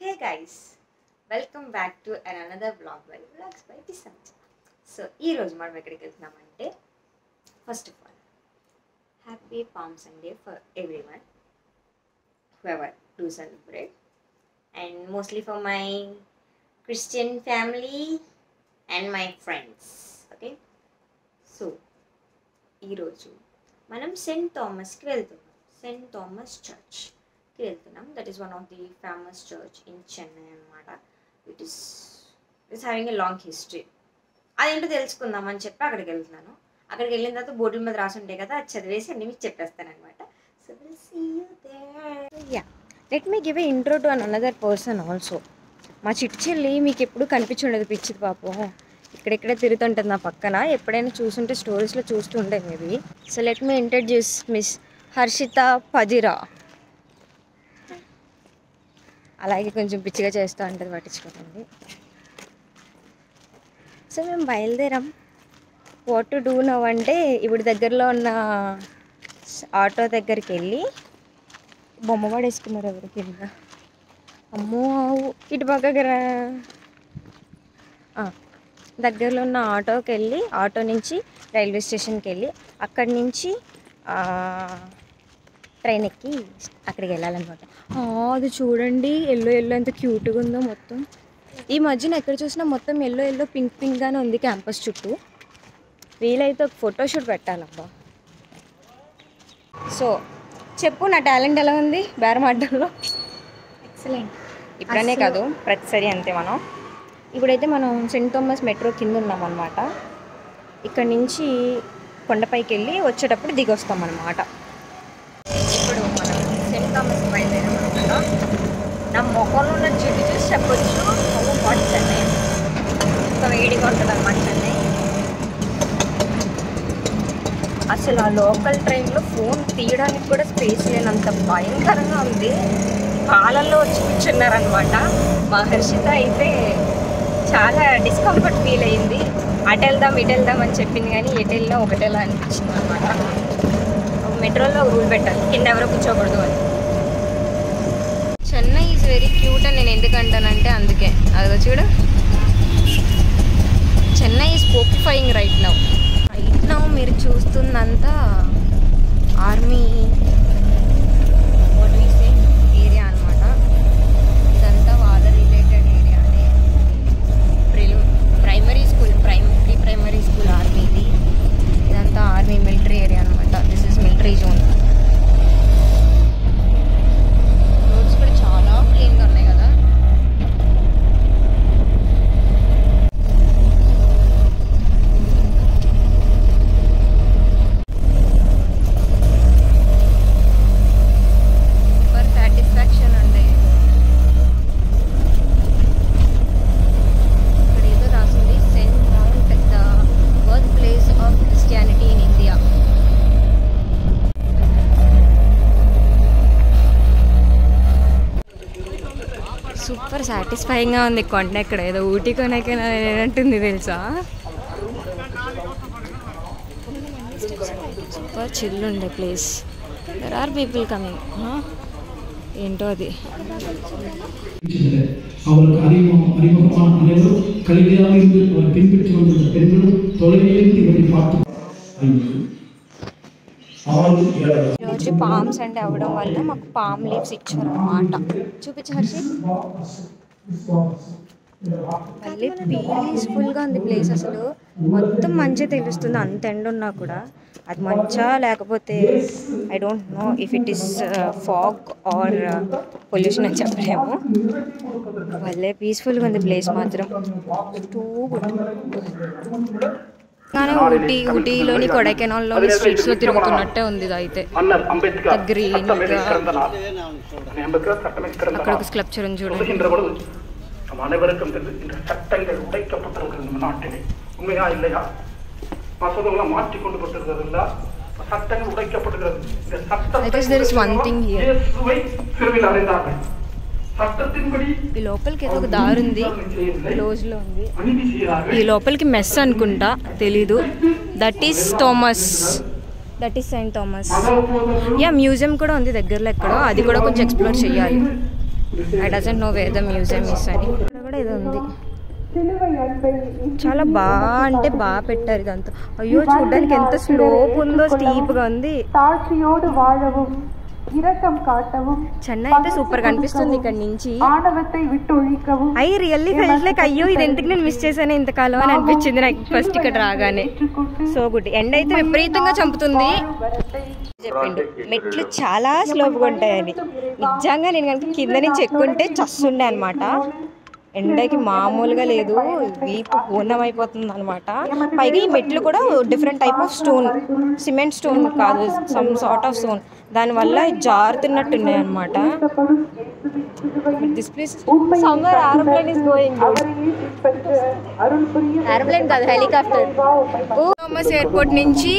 Hey guys, welcome back to another vlog by Vlogs by Disanta. So, ee roju మనం ఎక్కడికి వెళ్తున్నామంటే first of all, happy Palm Sunday for everyone whoever do celebrate, and mostly for my Christian family and my friends. Okay, so ee roju మనం St. Thomas కి వెళ్తున్నాం. St. Thomas Church కి వెళ్తున్నాం. That is one of the famous church in Chennai అన్నమాట. It's having a long history. అదేంటో తెలుసుకుందాం అని చెప్పి అక్కడికి వెళ్తున్నాను. అక్కడికి వెళ్ళిన తర్వాత బోర్డుల మీద రాసి ఉంటాయి కదా, అది చదివేసి అన్ని మీకు చెప్పేస్తాను అనమాట. So will see you there. Yeah, let me give a intro to another person also. మా చిట్టి చెల్లి మీకు ఎప్పుడు కనిపించుండదు, పిచ్చిది పాపం. ఇక్కడెక్కడే తిరుగుతుంటుంది నా పక్కన. ఎప్పుడైనా చూసుంటే స్టోరీస్లో చూస్తుండే maybe. So let me introduce miss Harshitha Padira. అలాగే కొంచెం పిచ్చిగా చేస్తూ ఉంటుంది, పట్టించుకోకండి. సో మేము బయలుదేరాం. వాట్ టు డూ నవ్ అంటే ఇప్పుడు దగ్గరలో ఉన్న ఆటో దగ్గరికి వెళ్ళి బొమ్మ పడేసుకున్నారు ఎవరు కింద. అమ్మో, ఇటు పక్కకి రా. దగ్గరలో ఉన్న ఆటోకి వెళ్ళి ఆటో నుంచి రైల్వే స్టేషన్కి వెళ్ళి అక్కడి నుంచి ట్రైన్ ఎక్కి అక్కడికి వెళ్ళాలన్నమాట. అది చూడండి, ఎల్లో ఎల్లో ఎంత క్యూట్గా ఉందో. మొత్తం ఈ మధ్యన ఎక్కడ చూసినా మొత్తం ఎల్లో ఎల్లో పింక్ పింక్గానే ఉంది క్యాంపస్ చుట్టూ. వీలైతే ఒక ఫోటోషూట్ పెట్టాలబ్బా. సో చెప్పు, నా టాలెంట్ ఎలా ఉంది బేరం ఆడడంలో? ఎక్సలెంట్. ఇప్పుడనే కాదు, ప్రతిసారి అంతే. ఇప్పుడైతే మనం సెంట్ థామస్ మెట్రో కింద ఉన్నాం అన్నమాట. ఇక్కడ నుంచి కొండపైకి వెళ్ళి వచ్చేటప్పుడు దిగి వస్తాం అన్నమాట. ఇప్పుడు మనం సెంట్ థామస్ బయలుదేరాం అనమాట. నా మొక్కలో ఉన్న జిడ్డు చూసి చెప్పొచ్చు, మొహం పాటు చెన్నై ఇంకా వేడిగా ఉంటుంది అన్నమాట చెన్నై. అసలు ఆ లోకల్ ట్రైన్లో ఫోన్ తీయడానికి కూడా స్పేస్ లేనంత భయంకరంగా ఉంది. కాలంలో వచ్చి కూర్చున్నారనమాట. మా హర్షిత అయితే చాలా డిస్కంఫర్ట్ ఫీల్ అయింది. అటు వెళ్దాం ఇటు వెళ్దాం అని చెప్పింది, కానీ ఎటు వెళ్ళినా ఒకటేలా అనిపించింది అనమాట. మెట్రోలో రూల్ పెట్టాలి, కింద ఎవరో కూర్చోకూడదు అని. చెన్నై ఈజ్ వెరీ క్యూట్ అని నేను ఎందుకంటానంటే అందుకే. అదిగో చూడు, చెన్నై ఈజ్ పోకిఫైయింగ్ రైట్ నౌ. మీరు చూస్తుందంతా ఆర్మీ ఏరియా అనమాట. ఇదంతా వాళ్ళ రిలేటెడ్ ఏరియానే. Primary school, pre primary school ఆర్మీది. ఇదంతా ఆర్మీ మిలిటరీ ఏరియా అనమాట. This is military zone. Roads కూడా చాలా క్లీన్గా ఉన్నాయి కదా. సూపర్ సాటిస్ఫైయింగ్గా ఉంది. కొండ ఎక్కడ ఏదో ఊటీ కొనకైనా ఏంటుంది తెలుసా. సూపర్ చిల్ ఉండే place. There are people coming. ఏంటో అది. ఈరోజు పామ్ సండే అవ్వడం వల్ల మాకు పామ్ లీవ్స్ ఇచ్చారన్నమాట. చూపించు హర్షి. మళ్ళీ పీస్ఫుల్గా ఉంది ప్లేస్. అసలు మొత్తం మంచిగా తెలుస్తుంది, అంత ఎండ ఉన్నా కూడా. అది మంచా లేకపోతే I don't know if it is fog or pollution అని చెప్పలేము. మళ్ళీ పీస్ఫుల్గా ఉంది ప్లేస్ మాత్రం. Too good. కానీ ఊటీలోని కొడైకెనాల్లోని స్ట్రీట్స్లో తిరుగుతున్నట్టే ఉంది. ఇది అయితే గ్రీన్గా. అక్కడ ఒక స్కల్ప్చర్ ఉంది చూడండి. I guess there is one thing here. ఈ లోపలికి ఏదో ఒక దారి ఉంది, క్లోజ్లో ఉంది. ఈ లోపలికి మెస్ అనుకుంటా, తెలీదు. That is Saint Thomas. Yeah, museum కూడా ఉంది దగ్గరలో ఎక్కడో. అది కూడా కొంచెం ఎక్స్ప్లోర్ చేయాలి. I doesn't know where the museum is అని. ఇక్కడ కూడా ఇది ఉంది. చాలా అంటే బాగా పెట్టారు ఇదంతా. అయ్యో చూడడానికి ఎంత స్లోప్ ఉందో, స్టీప్ గా ఉంది. చెన్నై అయితే సూపర్ కనిపిస్తుంది ఇక్కడ నుంచి. ఐ రియల్లీ ఫెల్ట్ లైక్ అయ్యో ఇది ఎందుకు నేను మిస్ చేశాను ఇంతకాలం అని అనిపించింది నాకు ఫస్ట్ ఇక్కడ రాగానే. So good. ఎండ అయితే విపరీతంగా చంపుతుంది చెప్పిండు. మెట్లు చాలా స్లోప్గా ఉంటాయని. నిజంగా నేను కనుక కింద నుంచి ఎక్కుంటే చస్తుండే అనమాట. ఎండకి మామూలుగా లేదు, వీపు పూర్ణమైపోతుంది అనమాట. పైగా ఈ మెట్లు కూడా different type of stone, cement stone కాదు, సమ్ సార్ట్ ఆఫ్ స్టోన్. దానివల్ల జారుతున్నట్టున్నాయి అనమాట. This place somewhere aeroplane is going. Aeroplane కాదు, హెలికాప్టర్. థామస్ ఎయిర్పోర్ట్ నుంచి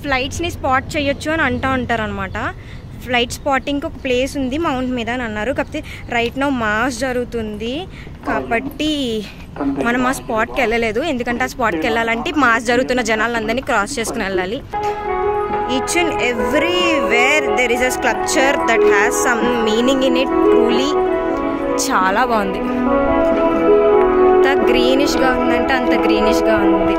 ఫ్లైట్స్ని స్పాట్ చేయొచ్చు అని అంటూ ఉంటారు అనమాట. ఫ్లైట్ స్పాటింగ్కి ఒక ప్లేస్ ఉంది మౌంట్ మీద అని అన్నారు. కాకపోతే రైట్ నౌ మాస్ జరుగుతుంది కాబట్టి మనం ఆ స్పాట్కి వెళ్ళలేదు. ఎందుకంటే ఆ స్పాట్కి వెళ్ళాలంటే మాస్ జరుగుతున్న జనాలందరినీ క్రాస్ చేసుకుని వెళ్ళాలి. Each and everywhere there is a sculpture that has some meaning in it. Truly చాలా బాగుంది. ఎంత గ్రీనిష్గా ఉందంటే అంత గ్రీనిష్గా ఉంది.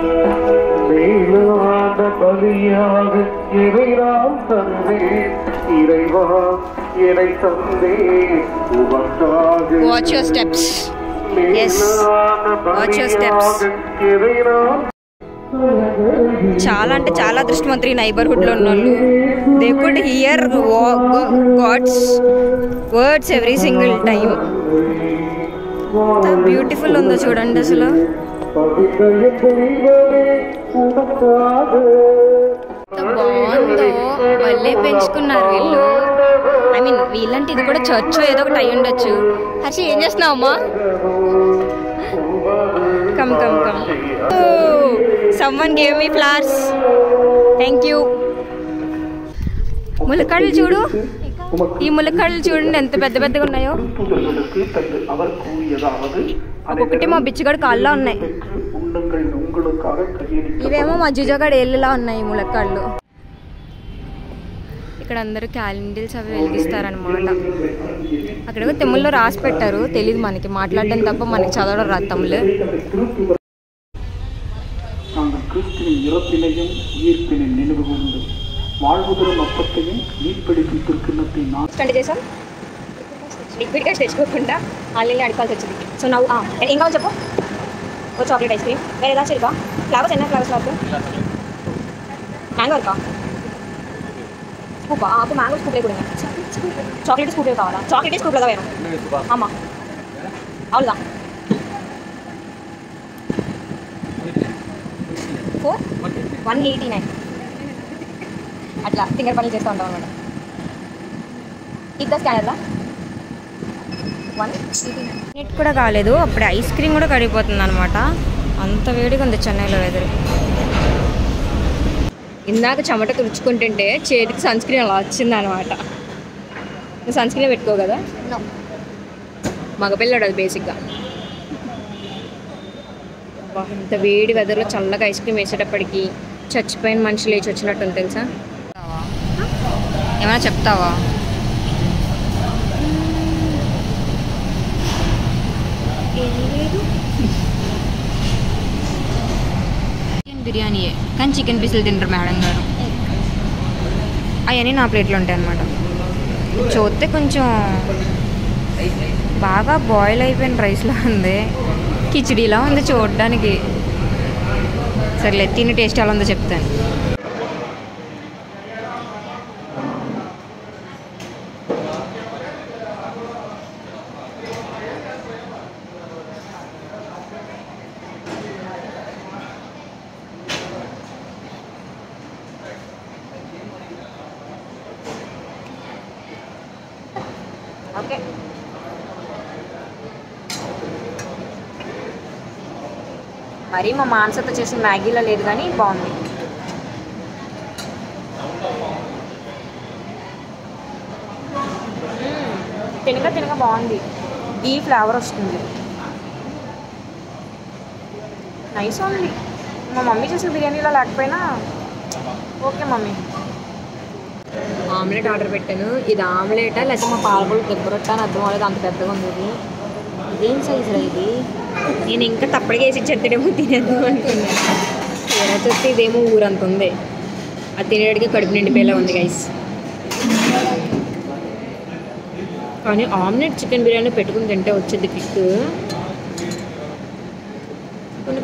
Watch your steps. Yes, watch your steps. చాలా అంటే చాలా అదృష్టవంతులు ఈ నైబర్హుడ్లో ఉన్న వాళ్ళు. They could hear God's words every single time. ఎంత బ్యూటిఫుల్ ఉందో చూడండి అసలు. బాగుందో, భలే పెంచుకున్నారు వీళ్ళు. ఐ మీన్ వీళ్ళంటే ఇది కూడా చర్చ్ ఏదో ఒకటి అయి ఉండొచ్చు. హర్షి ఏం చేస్తున్నావు అమ్మా? Come come come. Someone gave me flowers. Thank you. ములక్కాడలు చూడు, ఈ ములక్కాడలు చూడండి ఎంత పెద్ద పెద్దగా ఉన్నాయో. ఒక్కొక్కటి మా బిచ్చగాడు కాళ్ళలో ఉన్నాయి. ఇవేమో మా జిజోగాడు ఏళ్ళలా ఉన్నాయి ములక్కాళ్ళు. ఇక్కడ అందరూ క్యాలెండర్స్ అవి వెలిగిస్తారనమాట. అక్కడ తమిళ్లో రాసి పెట్టారు, తెలీదు మనకి, మాట్లాడడం తప్ప మనకి చదవడం రాదు తమిళ్. చేసాం లిక్విడ్గా తెచ్చుకోకుండా ఆన్లైన్లో అడగాల్సి వచ్చింది. సో నవ్వు ఏం కావాలి చెప్పు. ఓ చాక్లెట్ ఐస్ క్రీమ్, వేరే ఏదా చిరుగా ఫ్లవర్స్, ఎన్న ఫ్లవర్స్ వరకు మ్యాంగో వరకా స్కూపా? అప్పుడు మ్యాంగో స్కూప్లే కూడా చాక్లెట్ స్కూప్లే కావాలా? చాక్లెట్ స్కూప్లో వేరు అమ్మా అవుదా 189 అట్లా ఫింగర్ పనులు చేస్తూ ఉంటాం అనమాట. ఇద్దా స్కానర్లా 189 నెట్ కూడా కాలేదు. అప్పుడు ఐస్ క్రీమ్ కూడా కడిగిపోతుంది అనమాట. అంత వేడిగా ఉంది చెన్నైలో వెదర్. ఇందాక చెమట తుడుచుకుంటుంటే చేతికి సన్ స్క్రీన్ అలా వచ్చింది అనమాట. నువ్వు సన్ స్క్రీన్ పెట్టుకో కదా, మగపిల్లడు అది బేసిక్గా. ఇంత వేడి వెదర్లో చల్లగా ఐస్ క్రీమ్ వేసేటప్పటికి చచ్చిపోయిన మనిషి లేచి వచ్చినట్టు తెలుసా. ఏమైనా చెప్తావా? చికెన్ బిర్యానీయే కానీ చికెన్ పీసులు తింటారు మేడం గారు. అవన్నీ నా ప్లేట్లో ఉంటాయి అన్నమాట. చూస్తే కొంచెం బాగా బాయిల్ అయిపోయిన రైస్లా ఉంది, కిచిడీలా ఉంది చూడడానికి. సరేలే తిని టేస్ట్ ఎలా ఉందో చెప్తాను. ఓకే, మరి మా మానసతో చేసిన మ్యాగీలో లేదు కానీ బాగుంది. తినగా బాగుంది. ఈ ఫ్లేవర్ వస్తుంది, నైస్ ఉంది. మా మమ్మీ చేసిన బిర్యానీలో లేకపోయినా ఓకే మమ్మీ. ఆమ్లెట్ ఆర్డర్ పెట్టాను. ఇది ఆమ్లెటా లేకపోతే మా పాలపొడి దగ్గరొట్ట అని అర్థం అవ్వలేదు, అంత పెద్దగా ఉంది ఇది. ఇదేం సైజురా ఇది? నేను ఇంకా తప్పడిగేసి చెత్తడేమో తినేద్దాం అనుకున్నాను. ఎలా చూస్తే ఇదేమో ఊరంత ఉంది. అది తినేటికి కడుపు నిండిపోయేలా ఉంది గైస్. కానీ ఆమ్లెట్ చికెన్ బిర్యానీ పెట్టుకుని తింటే వచ్చేది కిక్.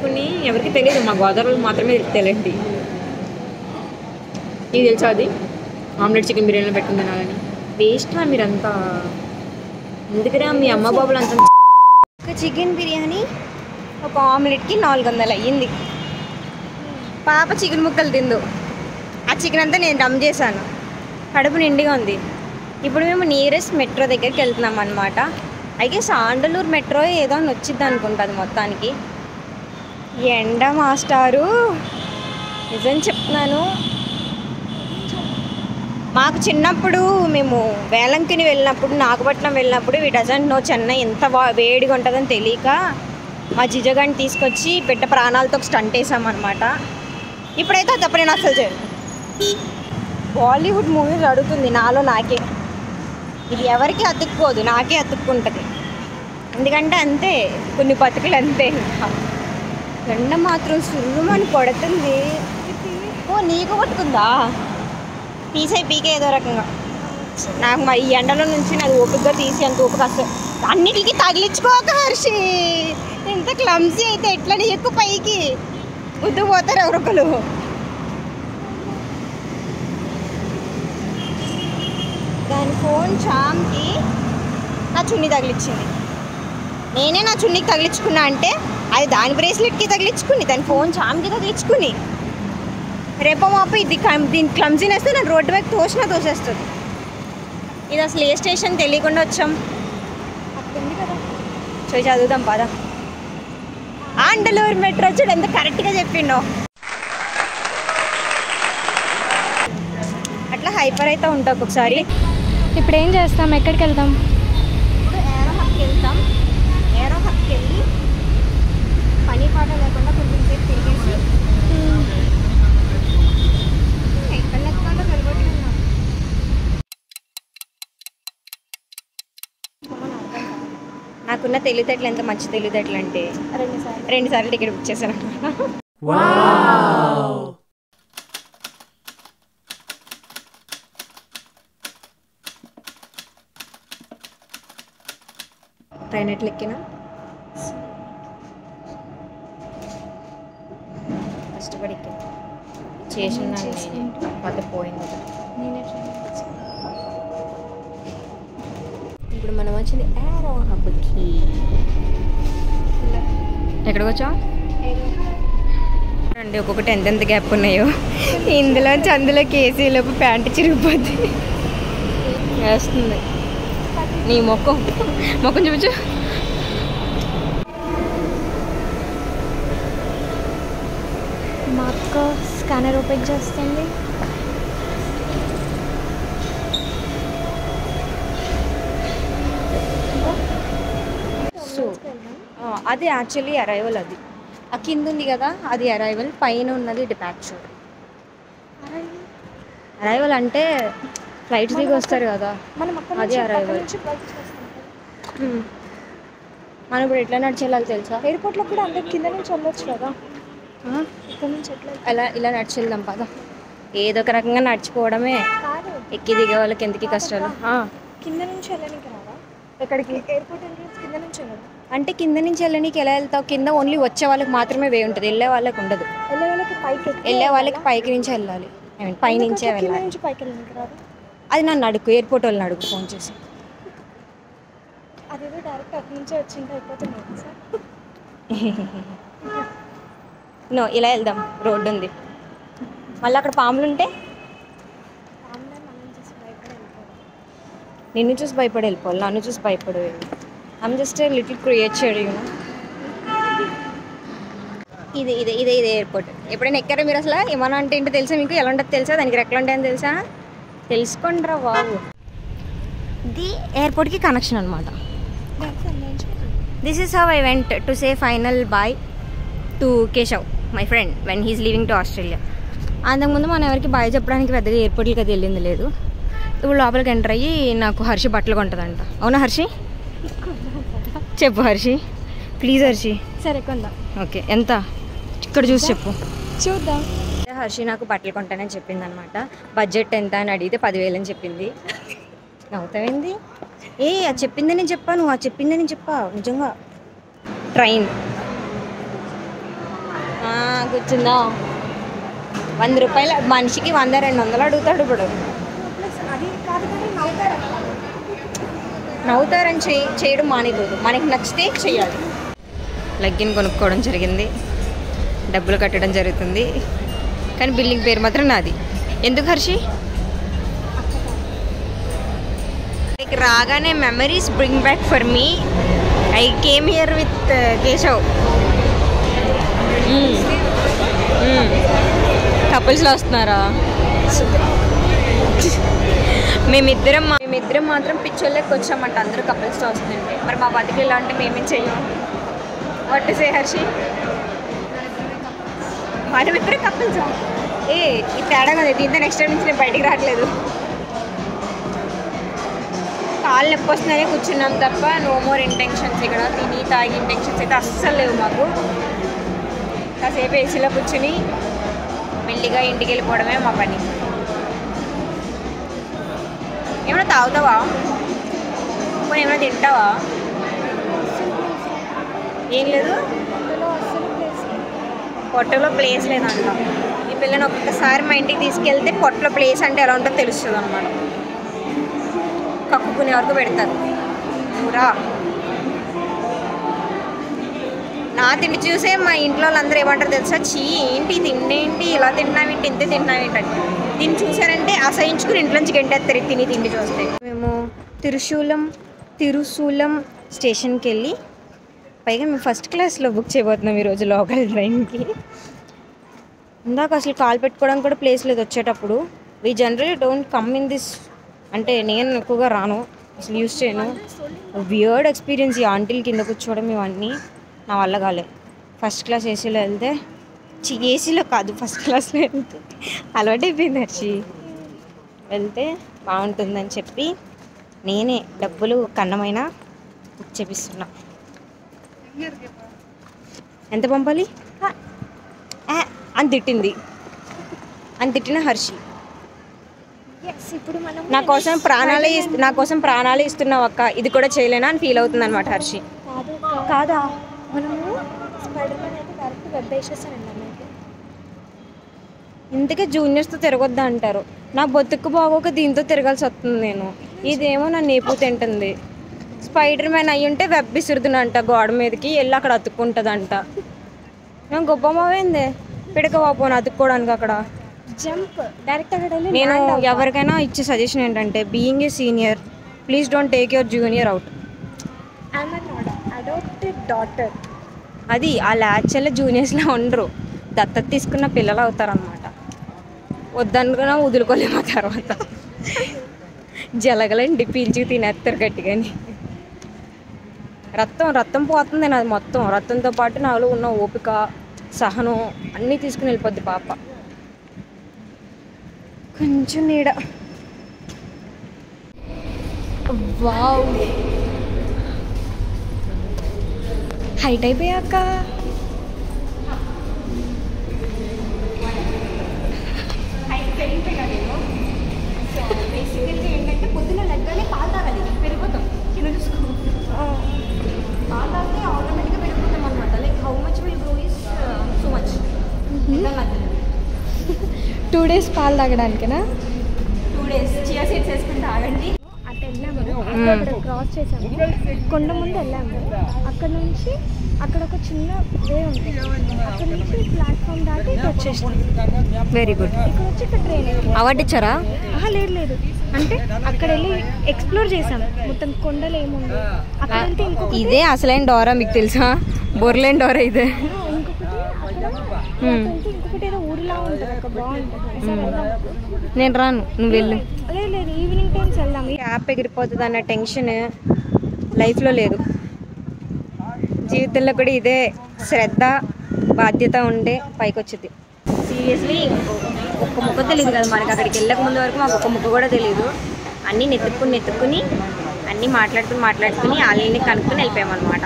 కొన్ని ఎవరికి తెలియదు, మా గోదావరిలో మాత్రమే తెలియండి. ఇది తెలుసా అది ఆమ్లెట్ చికెన్ బిర్యానీలో పెట్టుకుని తినాలని? వేస్ట్రా మీరంతా. ఎందుకురా మీ అమ్మ బాబులు అంత. ఒక చికెన్ బిర్యానీ ఒక ఆమ్లెట్కి 400 అయ్యింది. పాప చికెన్ ముక్కలు తిందు. ఆ చికెన్ అంతా నేను డమ్ చేశాను. కడుపు నిండిగా ఉంది. ఇప్పుడు మేము నియరెస్ట్ మెట్రో దగ్గరికి వెళ్తున్నాం అనమాట. ఐ గెస్ ఆండలూరు మెట్రో ఏదో అని వచ్చింది అనుకుంటుంది మొత్తానికి. ఎండ మాస్టారు నిజం చెప్తున్నాను. మాకు చిన్నప్పుడు మేము వేలంకిని వెళ్ళినప్పుడు, నాగపట్నం వెళ్ళినప్పుడు వి డజంట్ నో చెన్నై ఎంత వేడిగా ఉంటుందని తెలియక మా జిజగాని తీసుకొచ్చి బిడ్డ ప్రాణాలతో స్టంట్ వేసామన్నమాట. ఇప్పుడైతే అది తప్ప నేను అసలు చేయను. బాలీవుడ్ మూవీస్ అడుగుతుంది నాలో నాకే. ఇది ఎవరికి అతుక్కోదు, నాకే అతుక్కుంటుంది. ఎందుకంటే అంతే, కొన్ని బతుకులు అంతే. ఇంకా ఎండ మాత్రం సుర్రుమని కొడుతుంది. ఓ నీకు పట్టుకుందా? పీకే ఏదో రకంగా. నాకు మా ఈ ఎండలో నుంచి నాకు ఓపికగా తీసి అంత ఓపిక వస్తుంది. అన్నిటికీ తగిలించుకోక హర్షి. ఎంత క్లమ్సీ అయితే ఎట్లా ఎక్కువ పైకి ఉద్దుకుపోతారు ఎవరొకరు. దాని ఫోన్ చామ్కి నా చున్నీ తగిలించింది. నేనే నా చున్నీకి తగిలించుకున్నా అంటే అది దాని బ్రేస్లెట్కి తగిలించుకుని, దాని ఫోన్ చామ్కి తగిలించుకుని, రేపో మాప ఇది దీని క్లమ్జీనెస్ నేను రోడ్డు వైపు తోసేస్తుంది. ఇది అసలు ఏ స్టేషన్ తెలియకుండా వచ్చాం. అక్కడ కదా చూసి చదువుదాం పదా. ఆండలూరు మెట్రో వచ్చాడు, ఎంత కరెక్ట్గా చెప్పిండో. అట్లా హైపర్ అయితే ఉంటాం ఒక్కొక్కసారి. ఇప్పుడు ఏం చేస్తాం? ఎక్కడికి వెళ్దాం? ఇప్పుడు ఏరో హక్కి వెళ్తాం. ఏరో హక్కి వెళ్ళి పని పాట లేకుండా కొంచెం సేపు తిరిగేసి ఎక్కడ ఎక్కడో వెళ్ళగొట్టుకున్నాం. నాకున్న తెలివితేటలు ఎంత మంచి తెలివితేటలు అంటే 2 సార్లు టికెట్ బుక్ చేశాను అనమాట. ట్రైన్ ఎట్లా ఎక్కినా కష్టపడి ఎక్కినా చేసిన పద పోయింది. ఇప్పుడు మనం వచ్చింది ఏరో హబ్కి. ఎక్కడికి వచ్చాం అండి? ఒక్కొక్కటి ఎంతెంత గ్యాప్ ఉన్నాయో. ఇందులోంచి అందులోకి ఏసీలోపు ప్యాంటు చిరిగిపోద్ది. వేస్తుంది నీ మొక్కం చూపించు. మా అక్క స్కానర్ ఓపెన్ చేస్తుంది. సో అది యాక్చువల్లీ అరైవల్. అది ఆ కింద ఉంది కదా అది అరైవల్, పైన ఉన్నది డిపార్చర్. అరైవల్ అంటే ఫ్లైట్స్ దిగి వస్తారు కదా, అది అరైవల్. మనం ఇప్పుడు ఎట్లా నడిచి వెళ్ళాలి తెలుసా? ఎయిర్పోర్ట్లో కూడా అంటే కింద నుంచి వెళ్ళొచ్చు కదా, ఇక్కడ నుంచి ఎట్లా? ఇలా నడిచి వెళ్దాం పద. ఏదో ఒక రకంగా నడిచిపోవడమే. ఎక్కి దిగే వాళ్ళకి ఎందుకు కష్టాలు. కింద నుంచి వెళ్ళడానికి రాదా? ఎక్కడికి? ఎయిర్పోర్ట్ ఎంట్రన్స్ కింద నుంచి వెళ్ళదు. అంటే కింద నుంచి వెళ్ళడానికి ఎలా వెళ్తావు? కింద ఓన్లీ వచ్చే వాళ్ళకి మాత్రమే వే ఉంటుంది, వెళ్ళే వాళ్ళకి ఉండదు. వెళ్ళే వాళ్ళకి పైకి నుంచి వెళ్ళాలి, ఐ మీన్ పైనుంచే వెళ్ళాలి. పైకి వెళ్ళడానికి రాదు. అది నన్ను అడుగు, ఎయిర్పోర్ట్ వాళ్ళని అడుగు ఫోన్ చేసి. అదేదో డైరెక్ట్ అక్కడి నుంచే వచ్చింది అయిపోతుంది సార్. నో, ఇలా వెళ్దాం, రోడ్డు ఉంది. మళ్ళీ అక్కడ పాములు ఉంటే నిన్ను చూసి భయపడి వెళ్ళిపోవాలి, నన్ను చూసి భయపడి. I'm just little creature you know. ఇది ఇది ఇదే ఇదే ఎయిర్పోర్ట్. ఎప్పుడైనా ఎక్కారా మీరు? అసలు ఏమన్నా అంటే ఏంటో తెలుసా మీకు? ఎలా ఉంటుంది తెలుసా? దానికి రెక్కలు ఉంటాయని తెలుసా? తెలుసుకోండి రా బాబు. ఇది ఎయిర్పోర్ట్కి కనెక్షన్ అనమాట. This is how I went to say final bye to Keshav, my friend, when he's leaving to Australia. అంతకుముందు మనం ఎవరికి బాయ్ చెప్పడానికి పెద్దగా ఎయిర్పోర్ట్లకి అది వెళ్ళింది లేదు. ఇప్పుడు లోపలికి ఎంటర్ అయ్యి నాకు హర్షి బట్టలు కొంటుందంట. అవునా హర్షి? చెప్పు హర్షి ప్లీజ్. హర్షి సరే కొందాం. ఓకే ఎంత ఇక్కడ చూసి చెప్పు. చూద్దాం. హర్షి నాకు బట్టలు కొంటానని చెప్పింది అనమాట. బడ్జెట్ ఎంత అని అడిగితే 10,000 అని చెప్పింది. నవ్వుతావేంది? అది చెప్పిందని చెప్పాను, అది చెప్పిందని చెప్పా నిజంగా. ట్రైన్ కూర్చుందా? 100 రూపాయలు మనిషికి 100-200 అడుగుతాడు ఇప్పుడు. అది కాదు కానీ నవ్వుతారని చేయడం మానేయకూడదు, మనకి నచ్చితే చెయ్యాలి. లెగ్గిన్ కొనుక్కోవడం జరిగింది, డబ్బులు కట్టడం జరుగుతుంది, కానీ బిల్డింగ్ పేరు మాత్రం నాది. ఎందుకు హర్షి? రాగానే memories bring back for me. I came here with Keshav. కపుల్స్లో వస్తున్నారా? మేమిద్దరం మాత్రం పిచ్చోళ్ళకి వచ్చామంట. అందరూ కపుల్స్తో వస్తుందంటే మరి మా బతికి ఇలా అంటే మేమేం చెయ్యం. What say Harshi? మనమిద్దరం కపుల్స్. ఈ తేడా కదా, దీంతో నెక్స్ట్ టైం నుంచి నేను బయటికి రావట్లేదు. కాళ్ళు నొప్పి వస్తుందనే కూర్చున్నాం తప్ప నో మోర్ ఇంటెన్షన్స్. ఇక్కడ తిని తాగి ఇంటెన్షన్స్ అయితే అస్సలు లేవు మాకు. కాసేపు ఏసీలో కూర్చుని మెల్లిగా ఇంటికి వెళ్ళిపోవడమే మా పని. ఏమైనా తాగుతావా? పోనీ ఏమైనా తింటావా? ఏం లేదు, పొట్టలో ప్లేస్ లేదంట. ఈ పిల్లని ఒక్కసారి మా ఇంటికి తీసుకెళ్తే పొట్టలో ప్లేస్ అంటే ఎలా ఉంటుందో తెలుస్తుంది అనమాట. కక్కుకునే వరకు పెడతారు. ఊరా నా తిండి చూసే మా ఇంట్లో వాళ్ళందరూ ఏమంటారు తెలుసా? చీ ఏంటి తిండేంటి, ఇలా తిన్నావేంటి, ఇంత తిన్నావేంటి అంటే. దీన్ని చూసారంటే అసహించుకుని ఇంట్లో నుంచి గంటేస్తారు తిండి చూస్తే. మేము తిరుసూలం స్టేషన్కి వెళ్ళి, పైగా మేము ఫస్ట్ క్లాస్లో బుక్ చేయబోతున్నాం ఈరోజు లోకల్ ట్రైన్కి. ఇందాక అసలు కాల్ పెట్టుకోవడానికి కూడా ప్లేస్ లేదు వచ్చేటప్పుడు. We generally don't come in this, అంటే నేను ఎక్కువగా రాను, అసలు యూజ్ చేయను. వియర్డ్ ఎక్స్పీరియన్స్ ఈ ఆంటీలు కింద కూర్చోవడం ఇవన్నీ నా వల్ల కాలే. ఫస్ట్ క్లాస్ ఏసీలో వెళ్తే, ఏసీలో కాదు ఫస్ట్ క్లాస్లో వెళ్తే అలవాటు అయిపోయింది హర్షి. వెళ్తే బాగుంటుందని చెప్పి నేనే డబ్బులు కన్నమైనా చేపిస్తున్నా. ఎంత పంపాలి అని తిట్టిన హర్షి. ఇప్పుడు మనం నా కోసం ప్రాణాలే ఇస్తున్నావు అక్క, ఇది కూడా చేయలేనా అని ఫీల్ అవుతుంది అనమాట హర్షి. కాదా, మనము స్పైడర్ మ్యాన్ అయితే డైరెక్ట్ వెబ్ వేసేసానండి. ఇంతకే జూనియర్స్తో తిరగొద్దా అంటారు. నా బతుకు బాగోక దీంతో తిరగాల్సి వస్తుంది నేను. ఇదేమో నన్ను ఏపు తింటుంది. స్పైడర్ మ్యాన్ అయ్యి ఉంటే వెబ్ విసురుతుందంట గోడ మీదకి వెళ్ళి అక్కడ అతుక్కుంటుందంట. నేను గొప్పమోయింది పిడకవాపోను అతుక్కోవడానికి అక్కడ. జంప్ డైరెక్ట్ అక్కడ. నేను ఎవరికైనా ఇచ్చే సజెషన్ ఏంటంటే, being a senior please don't take your junior out. Adopted daughter. అది వాళ్ళ యాక్చువల్గా జూనియర్స్లో ఉండరు, దత్తత తీసుకున్న పిల్లలు అవుతారు అనమాట. వద్దనుకున్నా వదులుకోలేము తర్వాత. జలగలండి పీల్చి తినేస్తారు గట్టిగాని. రక్తం పోతుంది నాది మొత్తం. రక్తంతో పాటు నాలో ఉన్న ఓపిక, సహనం అన్నీ తీసుకుని వెళ్ళిపోద్ది పాప. కొంచెం నీడ. వావ్, హైట్ అయిపోయాక ఏంటంటే పొద్దున లెగ్గానే పాలు తాగాలి, పెరిగిపోతాం. కింద చూసుకో, పాలు తాగితే ఆటోమేటిక్గా పెరిగిపోతాం అనమాట. Like how much will grow is so much. 2 days పాలు తాగడానికేనా? 2 days చియా సీడ్స్ వేసుకుని తాగండి. అటు వెళ్ళాము, అక్కడ క్రాస్ చేసాము, కొండ ముందు వెళ్ళాము. అక్కడ నుంచి అక్కడ ఒక చిన్న వే ఉంది, అక్కడ నుంచి ప్లాట్ఫామ్ దాటి ఇటు వచ్చేసాం. Very good. ఇక్కడ వచ్చి ఇక్కడ ట్రైన్ అవార్డు ఇచ్చారా? లేదు, అంటే అక్కడ వెళ్ళి ఎక్స్ప్లోర్ చేసాం మొత్తం కొండలు ఏముంది. అక్కడ వెళ్తే ఇదే అసలైన డోరా, మీకు తెలుసా? బొర్లేని డోరా ఇదే. ఇంకొకటి ఏదో ఊరిలా ఉంటుంది, అక్కడ బాగుంటుంది. నేను రాను, నువ్వు వెళ్ళు. లేదు ఈవినింగ్ టైమ్స్ వెళ్దాం. యాప్ ఎగిరిపోతుంది అన్న టెన్షన్ లైఫ్లో లేదు. జీవితంలో కూడా ఇదే శ్రద్ధ బాధ్యత ఉంటే పైకి వచ్చింది. సీరియస్లీ ఒక్క ముక్క తెలియదు కదా మనకి. అక్కడికి వెళ్ళక ముందు వరకు మాకు ఒక్క ముక్క కూడా తెలియదు. అన్నీ నెత్తుక్కుని అన్నీ మాట్లాడుకుని వాళ్ళని కనుక్కొని వెళ్ళిపోయామన్నమాట.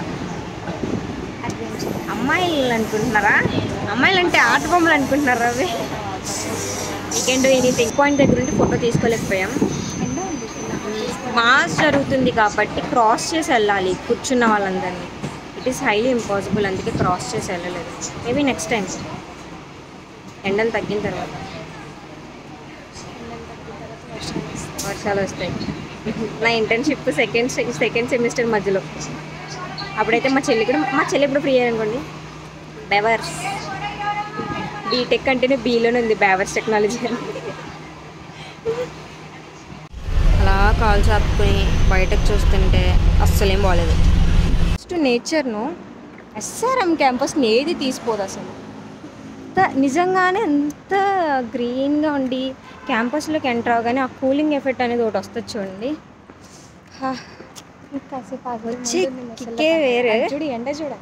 అమ్మాయిలు అనుకుంటున్నారా? అమ్మాయిలు అంటే ఆట బొమ్మలు అనుకుంటున్నారా? అవి వీకెండ్ ఎనీథింగ్ పాయింట్ దగ్గర ఉండి ఫోటో తీసుకోలేకపోయాం. మాస్ జరుగుతుంది కాబట్టి క్రాస్ చేసి వెళ్ళాలి కూర్చున్న వాళ్ళందరినీ. ఇట్ ఈస్ హైలీ ఇంపాసిబుల్, అందుకే క్రాస్ చేసి వెళ్ళలేదు. మేబీ నెక్స్ట్ టైం ఎండలు తగ్గిన తర్వాత వర్షాలు వస్తాయి. నా ఇంటర్న్షిప్ సెకండ్ సెమిస్టర్ మధ్యలో అప్పుడైతే మా చెల్లి ఇప్పుడు ఫ్రీ అనుకోండి. బెవర్స్ బీటెక్ అంటేనే బీలోనే ఉంది, బెవర్స్ టెక్నాలజీ అని. అలా కాల్ చాపుకొని బయటకు చూస్తుంటే అస్సలేం బాగాలేదు. ఫస్ట్ నేచర్ను ఎస్ఆర్ఎం క్యాంపస్ని ఏది తీసిపోదు అసలు. నిజంగానే ఎంత గ్రీన్గా ఉండి క్యాంపస్లోకి ఎంటర్ అవగానే ఆ కూలింగ్ ఎఫెక్ట్ అనేది ఒకటి వస్తుంది చూడండి. కిక్కే వేరే. ఎండ చూడ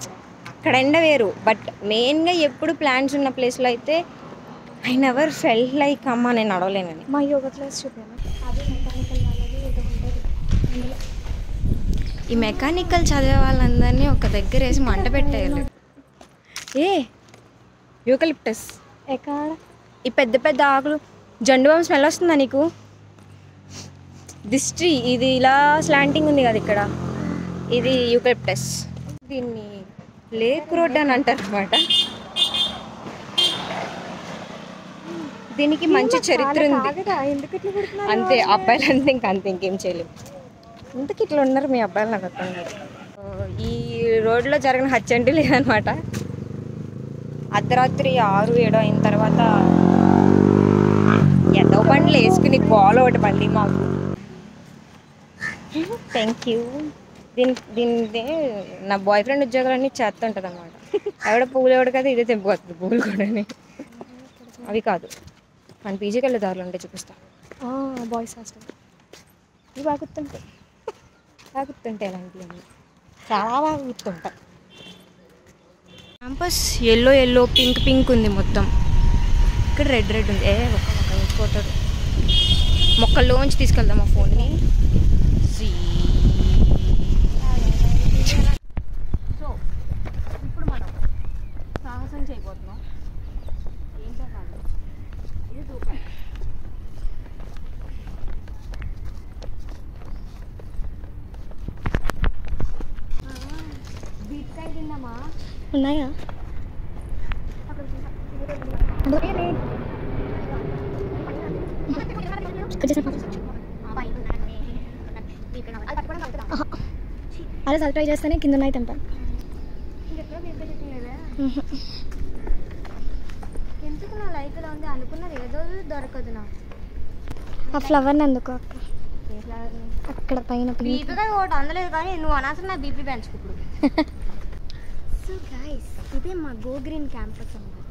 అక్కడ ఎండ వేరు. బట్ మెయిన్గా ఎప్పుడు ప్లాంట్స్ ఉన్న ప్లేస్లో అయితే ఐ నెవర్ ఫెల్ట్ లైక్ అమ్మ నేను నడవలేనని. మా యోగా క్లాస్ చూపాను, అదే మెకానికల్ వాళ్ళది ఏదో ఉంటుంది. ఈ మెకానికల్ చదివే వాళ్ళందరినీ ఒక దగ్గర వేసి మంట పెట్టేయాలి. యూకలిప్టస్ ఎక్కడ ఈ పెద్ద పెద్ద ఆకులు జండు బామ్ స్మెల్ వస్తుందా నీకు? దిస్ ట్రీ ఇది ఇలా స్లాంటింగ్ ఉంది కదా ఇక్కడ, ఇది యూకలిప్టస్. దీన్ని లేక్ రోడ్ అని అంటారు అనమాట. దీనికి మంచి చరిత్ర ఉంది. అంతే అబ్బాయిలు అంతే, ఇంకేం చేయలేము. ఇంతకు ఇట్లా ఉన్నారు మీ అబ్బాయిలు, నాకు అర్థం కాదు. ఈ రోడ్లో జరిగిన హత్య అంటూ లేదనమాట. అర్ధరాత్రి 6-7 అయిన తర్వాత ఎంతో బండ్లు వేసుకుని గోల ఒకటి మళ్ళీ మాకు. Thank you. దీని నా బాయ్ ఫ్రెండ్ ఉద్యోగాలన్నీ చేస్తుంటుంది అనమాట. ఎవడ పువ్వులు ఎవడ కదా ఇదే తెంపుకొస్తుంది పువ్వులు కూడా. అవి కాదు, మన పీజీకి వెళ్ళే దారులు ఉంటే చూపిస్తాను. బాయ్స్ హాస్టల్ ఇవి బాగా గుర్తుంటాయి. అలాంటివి చాలా బాగా గుర్తుంటాయి. క్యాంపస్ ఎల్లో పింక్ ఉంది మొత్తం. ఇక్కడ రెడ్ ఉంది. ఒక్క పోతాడు. మొక్కల్లోంచి తీసుకెళ్దాం ఆ ఫోన్ని. సో ఇప్పుడు మనం సాహసం చేయబోతున్నాం. ఏం చేయాలి? ఇది దూకాలి. బీట్కాయ తిందామా? ఉన్నాయా? అలా సార్ ట్రై చేస్తేనే కింద ఉన్నాయి తెంపాను. ఎందుకు నా లైఫ్ ఇలా ఉంది అనుకున్నది ఏదో దొరకదు నాకు. ఆ ఫ్లవర్ని ఎందుకు అక్క ఏ ఫ్లవర్ని? అక్కడ పైన బీపీగా ఒకటి అందలేదు కానీ నువ్వు అనవసరం నా బీపీ పెంచుకు ఇప్పుడు. సో గైస్ ఇదే మా గో గ్రీన్ క్యాంపస్ అన్నమాట.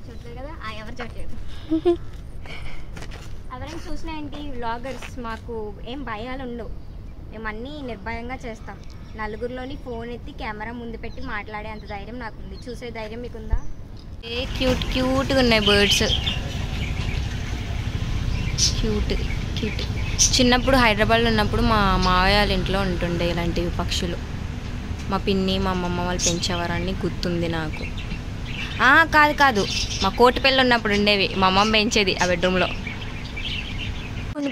చూడలేదు కదా? ఎవరు చూడలేదు. ఎవరైనా చూసినా ఏంటి వ్లాగర్స్, మాకు ఏం భయాలు ఉండవు. మేము అన్నీ నిర్భయంగా చేస్తాం. నలుగురిలోని ఫోన్ ఎత్తి కెమెరా ముందు పెట్టి మాట్లాడే అంత ధైర్యం నాకుంది. చూసే ధైర్యం మీకుందా? క్యూట్గా ఉన్నాయి బర్డ్స్. క్యూట్. చిన్నప్పుడు హైదరాబాద్లో ఉన్నప్పుడు మా మావయ్య వాళ్ళ ఇంట్లో ఉంటుండే ఇలాంటివి పక్షులు. మా పిన్ని మా అమ్మమ్మ వాళ్ళు పెంచేవారని గుర్తుంది నాకు. కాదు మా కోటిపల్లి ఉన్నప్పుడు ఉండేవి. మా అమ్మమ్మ పెంచేది ఆ బెడ్రూమ్లో.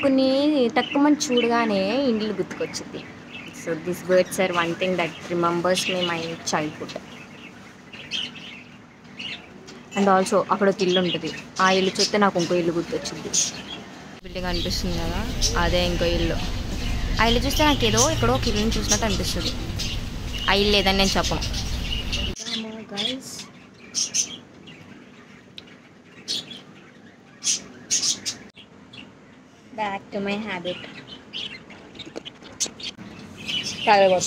కొన్ని తక్కువ మంది చూడగానే ఇండ్లు గుర్తుకొచ్చింది. So this birds are one thing that remembers me my childhood. And also అక్కడ ఒక ఇల్లు ఉంటుంది. ఆ ఇల్లు చూస్తే నాకు ఇంకో ఇల్లు గుర్తొచ్చింది. బిల్డింగ్ అనిపిస్తుంది కదా, అదే ఇంకో ఇల్లు. ఆ ఇల్లు చూస్తే నాకు ఏదో ఎక్కడో ఒక ఇల్లుని చూసినట్టు అనిపిస్తుంది. ఆ ఇల్లు లేదని నేను చెప్పను. Back to my habit. అదిగో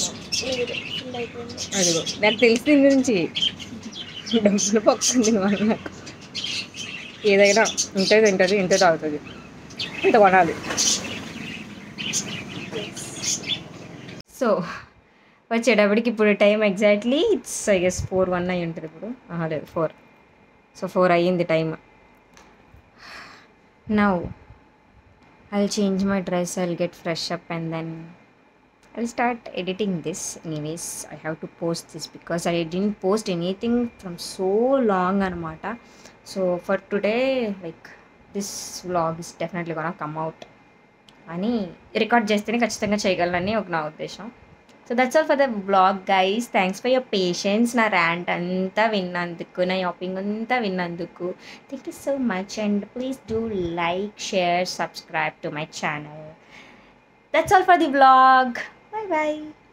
నాకు తెలిసి దీని గురించి డబ్బులు పక్కుంది వాళ్ళు. నాకు ఏదైనా ఉంటే తింటుంది, ఇంతే తాగుతుంది, ఇంత కొనాలి. సో వచ్చేటప్పటికి ఇప్పుడు time exactly it's I guess 4:01 అయి ఉంటుంది ఇప్పుడు. లేదు 4. సో 4 అయ్యింది time. Now I'll change my dress, I'll get fresh up, and then I'll start editing this. Anyways, I have to post this because I didn't post anything from so long anamata. So for today, like this vlog is definitely gonna come out. అని record చేస్తేనే ఖచ్చితంగా చేయగలనని ఒక నా ఉద్దేశం. So that's all for the blog guys. Thanks for your patience. నా rant అంతా విన్నందుకు, నా యాపింగ్ అంతా విన్నందుకు thank you so much. And please do like, share, subscribe to my channel. That's all for the vlog. Bye bye.